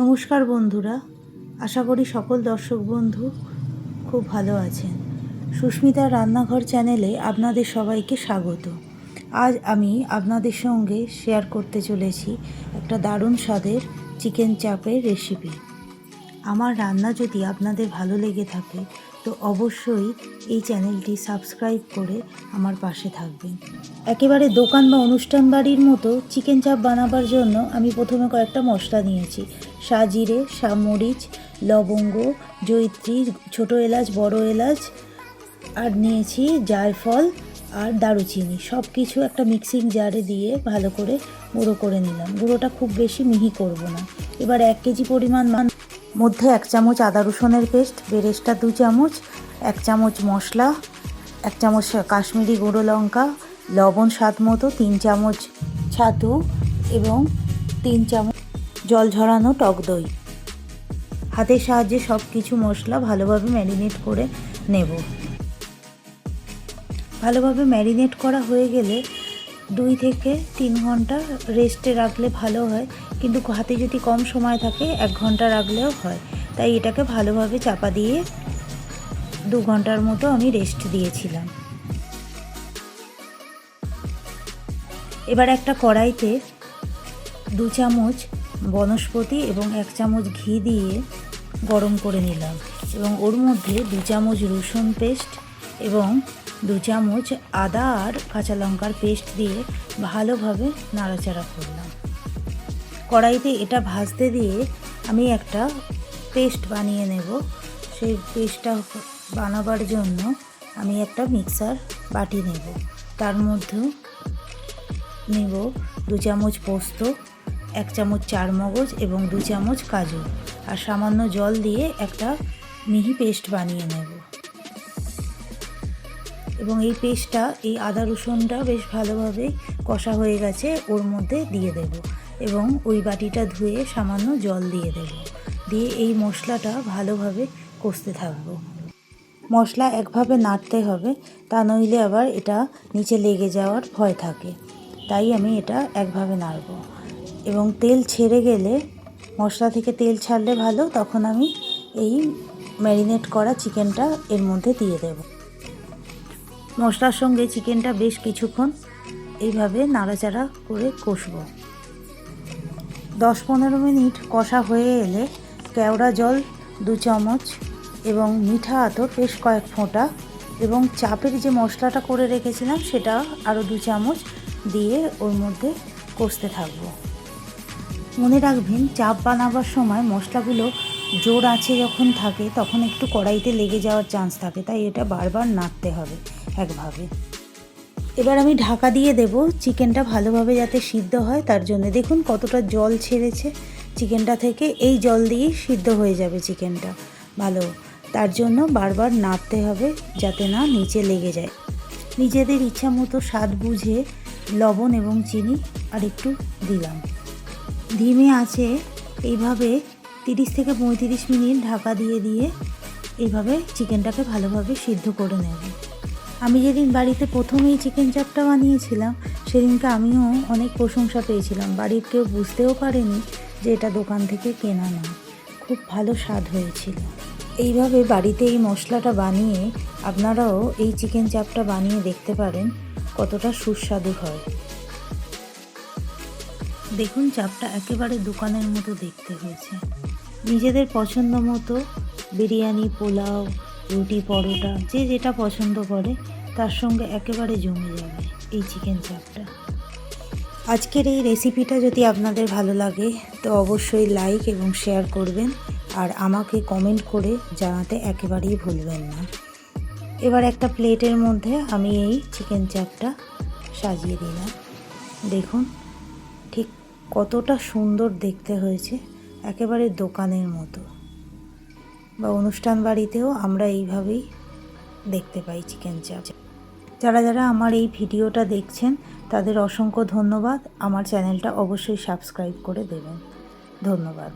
নমস্কার বন্ধুরা, আশা করি সকল দর্শক বন্ধু খুব ভালো আছেন। সুস্মিতার রান্নাঘর চ্যানেলে আপনাদের সবাইকে স্বাগত। আজ আমি আপনাদের সঙ্গে শেয়ার করতে চলেছি একটা দারুণ স্বাদের চিকেন চাপের রেসিপি। আমার রান্না যদি আপনাদের ভালো লেগে থাকে তো অবশ্যই এই চ্যানেলটি সাবস্ক্রাইব করে আমার পাশে থাকবেন। একেবারে দোকান বা অনুষ্ঠান বাড়ির মতো চিকেন চাপ বানাবার জন্য আমি প্রথমে কয়েকটা মশলা নিয়েছি। সাজিরে, সামরিচ, লবঙ্গ, জয়িত্রী, ছোটো এলাচ, বড় এলাচ, আর নিয়েছি জায়ফল আর দারুচিনি। সব কিছু একটা মিক্সিং জারে দিয়ে ভালো করে গুঁড়ো করে নিলাম। গুঁড়োটা খুব বেশি মিহি করব না। এবার 1 কেজি পরিমাণ মধ্যে 1 চামচ আদা রসুনের পেস্ট, বেরেস্তা 2 চামচ, 1 চামচ মশলা, 1 চামচ কাশ্মীরি গুঁড়ো লঙ্কা, লবণ স্বাদ মতো, 3 চামচ ছাতু এবং 3 চামচ জল ঝরানো টক দই। হাতের সাহায্যে সব কিছু মশলা ভালোভাবে ম্যারিনেট করে নেব। ভালোভাবে ম্যারিনেট করা হয়ে গেলে 2 থেকে 3 ঘন্টা রেস্টে রাখলে ভালো হয়, কিন্তু হাতে যদি কম সময় থাকে 1 ঘন্টা রাখলেও হয়। তাই এটাকে ভালোভাবে চাপা দিয়ে 2 ঘন্টার মতো আমি রেস্ট দিয়েছিলাম। এবার একটা কড়াইতে 2 চামচ বনস্পতি এবং 1 চামচ ঘি দিয়ে গরম করে নিলাম এবং ওর মধ্যে 2 চামচ রসুন পেস্ট এবং 2 চামচ আদা আর কাঁচা লঙ্কার পেস্ট দিয়ে ভালোভাবে নাড়াচাড়া করলাম। কড়াইতে এটা ভাজতে দিয়ে আমি একটা পেস্ট বানিয়ে নেব। সেই পেস্টটা বানাবার জন্য আমি একটা মিক্সার বাটি নেব। তার মধ্যে নেব 2 চামচ পোস্ত, 1 চামচ চারমগজ এবং 2 চামচ কাজু, আর সামান্য জল দিয়ে একটা মিহি পেস্ট বানিয়ে নেব। এবং এই পেস্টটা, এই আদা রসুনটা বেশ ভালোভাবে কষা হয়ে গেছে, ওর মধ্যে দিয়ে দেব এবং ওই বাটিটা ধুয়ে সামান্য জল দিয়ে দেব। দিয়ে এই মশলাটা ভালোভাবে কষতে থাকব। মশলা একভাবে নাড়তে হবে, তা নইলে আবার এটা নিচে লেগে যাওয়ার ভয় থাকে। তাই আমি এটা একভাবে নাড়ব এবং তেল ছেড়ে গেলে, মশলা থেকে তেল ছাড়লে ভালো, তখন আমি এই ম্যারিনেট করা চিকেনটা এর মধ্যে দিয়ে দেব। মশলার সঙ্গে চিকেনটা বেশ কিছুক্ষণ এইভাবে নাড়াচাড়া করে কষব। 10-15 মিনিট কষা হয়ে এলে কেওড়া জল 2 চামচ এবং মিঠা আতর বেশ কয়েক ফোঁটা এবং চাপের যে মশলাটা করে রেখেছিলাম সেটা আরও 2 চামচ দিয়ে ওর মধ্যে কষতে থাকবো। মনে রাখবেন, চাপ বানাবার সময় মশলাগুলো জোর আঁচে যখন থাকে তখন একটু কড়াইতে লেগে যাওয়ার চান্স থাকে, তাই এটা বারবার নাড়তে হবে একভাবে। এবার আমি ঢাকা দিয়ে দেব চিকেনটা ভালোভাবে যাতে সিদ্ধ হয় তার জন্য। দেখুন কতটা জল ছেড়েছে চিকেনটা থেকে, এই জল দিয়েই সিদ্ধ হয়ে যাবে চিকেনটা ভালো। তার জন্য বারবার নাড়তে হবে যাতে না নিচে লেগে যায়। নিজেদের ইচ্ছা মতো স্বাদ বুঝে লবণ এবং চিনি আর একটু দিলাম। ধিমে আঁচে এইভাবে 30 থেকে 35 মিনিট ঢাকা দিয়ে দিয়ে এইভাবে চিকেনটাকে ভালোভাবে সিদ্ধ করে নেব। আমি যেদিন বাড়িতে প্রথমেই চিকেন চাপটা বানিয়েছিলাম সেদিনকে আমিও অনেক প্রশংসা পেয়েছিলাম। বাড়ির কেউ বুঝতেও পারেনি যে এটা দোকান থেকে কেনা নয়। খুব ভালো স্বাদ হয়েছিল। এইভাবে বাড়িতে এই মশলাটা বানিয়ে আপনারাও এই চিকেন চাপটা বানিয়ে দেখতে পারেন কতটা সুস্বাদু হয়। দেখুন চাপটা একেবারে দোকানের মতো দেখতে হয়েছে। নিজেদের পছন্দ মতো বিরিয়ানি, পোলাও, রুটি, পরোটা, যে যেটা পছন্দ করে তার সঙ্গে একেবারে জমে যাবে এই চিকেন চাপটা। আজকের এই রেসিপিটা যদি আপনাদের ভালো লাগে তো অবশ্যই লাইক এবং শেয়ার করবেন, আর আমাকে কমেন্ট করে জানাতে একেবারেই ভুলবেন না। এবার একটা প্লেটের মধ্যে আমি এই চিকেন চাপটা সাজিয়ে দিলাম। দেখুন ঠিক কতটা সুন্দর দেখতে হয়েছে, একেবারে দোকানের মতো। বা অনুষ্ঠান বাড়িতেও আমরা এইভাবেই দেখতে পাই চিকেন চাপ। যারা যারা আমার এই ভিডিওটা দেখছেন তাদের অসংখ্য ধন্যবাদ। আমার চ্যানেলটা অবশ্যই সাবস্ক্রাইব করে দেবেন। ধন্যবাদ।